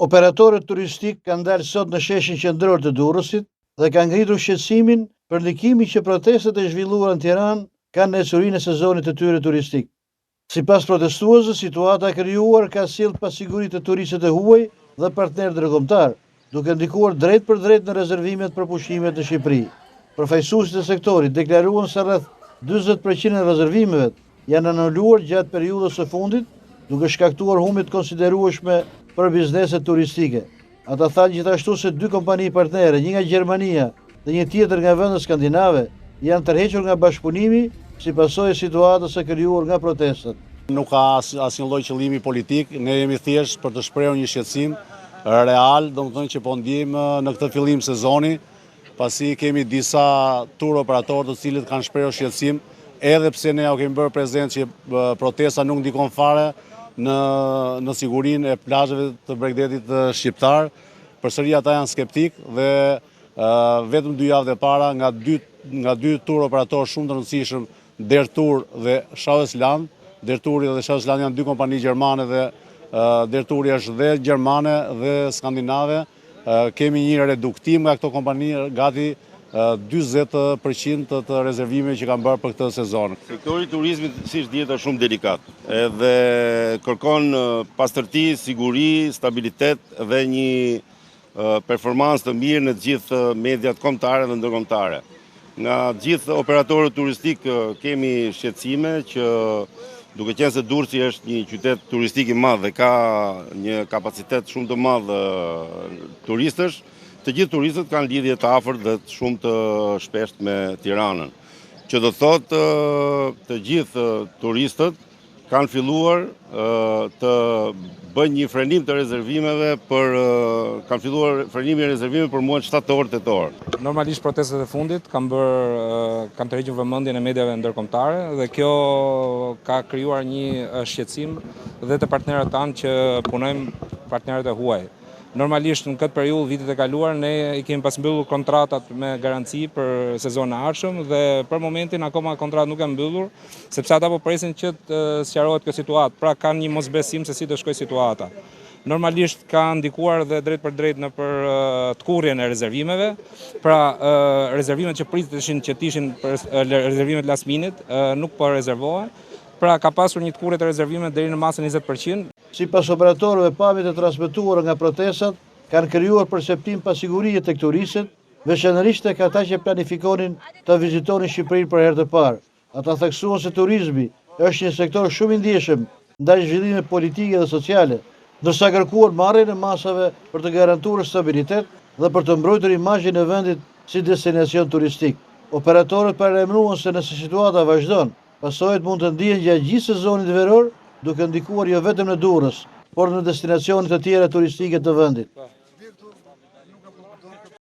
Operatorët turistik kanë dalë sot në sheshin qendror të Durrësit dhe kanë ngritur shqetësimin për ndikimin që protestat e zhvilluara në Tiranë kanë në ecurinë e sezonit të tyre turistik. Sipas protestuesve, situata e krijuar ka sjellë pasiguri të turistëve të huaj dhe partnerë ndërkombëtar, duke ndikuar drejt për drejt në rezervimet për pushimet në Shqipëri. Përfaqësuesit e sektorit deklaruan se rreth 40% e rezervimeve janë anuluar gjatë periudhës së fundit, duke shkaktuar humbje të konsiderueshme për bizneset turistike. Ata thanë gjithashtu se 2 kompani partnere, një nga Gjermania dhe një tjetër nga vendet skandinave, janë tërhequr nga bashkëpunimi si pasojë e situatës së krijuar nga protestat. Nuk ka asnjë lloj qëllimi politik, ne jemi thjesht për të shprehur një shqetësim real, domethënë që po ndjejmë në këtë fillim sezoni, pasi kemi disa tur operatorë të cilët kanë shprehur shqetësim, edhe pse ne ja kemi bërë prezent që protesta nuk ndikon fare në sigurinë e plazheve të Bregdetit shqiptar. Përsëri ata janë skeptik dhe vetëm 2 javë e para nga dy tur operatorë shumë të rëndësishëm, Dertur dhe Shawesland. Derturi dhe Shawesland janë 2 kompani gjermane dhe Derturi është dhe gjermane dhe skandinave. Kemi një reduktim nga këto kompani gati 40% të rezervimeve që kanë bërë për këtë sezon. Sektori i turizmit, siç dihet, është shumë delikat, edhe kërkon pastërti, siguri, stabilitet dhe një performancë të mirë në të gjithë mediat kombëtare dhe ndërkombëtare. Nga gjithë operatorët turistik kemi shqetësime që duke qenë se Durrësi është një qytet turistik i madh dhe ka një kapacitet shumë të madh turistësh, të gjithë turistët kanë lidhje të afërt dhe shumë të shpeshtë me Tiranën. Që do thotë të gjithë turistët kanë filluar të bëjnë një frenim të rezervimeve kanë filluar frenimin e rezervimeve për muajin shtator, tetor. Normalisht protestat e fundit kanë tërhequr vëmendjen e mediave ndërkombëtare dhe kjo ka krijuar një shqetësim dhe të partnerët tanë që punojmë partnerët e huaj. Normalisht në këtë periudhë vitet e kaluar ne I kemi pas mbyllur kontratat me garanci për sezonin e ardhshëm dhe për momentin akoma kontratat nuk janë mbyllur sepse ata po presin që të sqarohet kjo situatë, pra kanë një mosbesim se si do shkojë situata. Normalisht ka ndikuar dhe drejt për drejt në për tkurrjen e rezervimeve, pra rezervimet që priteshin që ishin rezervimet last minute nuk po rezervohen. Pra ka pasur një tkurrje të rezervimeve deri në masën 20%. Sipas operatorëve, pamjet e transmetuara nga protestat kanë krijuar perceptim pasigurie tek turistët, veçanërisht tek ata që planifikonin të vizitonin Shqipërinë për herë të parë. Ata theksuan se turizmi është një sektor shumë I ndjeshëm ndaj zhvillimeve politike dhe sociale, ndërsa kërkuan marrjen e masave për të garantuar stabilitet dhe për të mbrojtur imazhin e vendit si destinacion turistik. Operatorët paralajmëruan se nëse situata vazhdon, pasojat mund të ndihen gjatë gjithë sezonit veror, duke ndikuar jo vetëm në Durrës, por në destinacione të tjera turistike të vendit.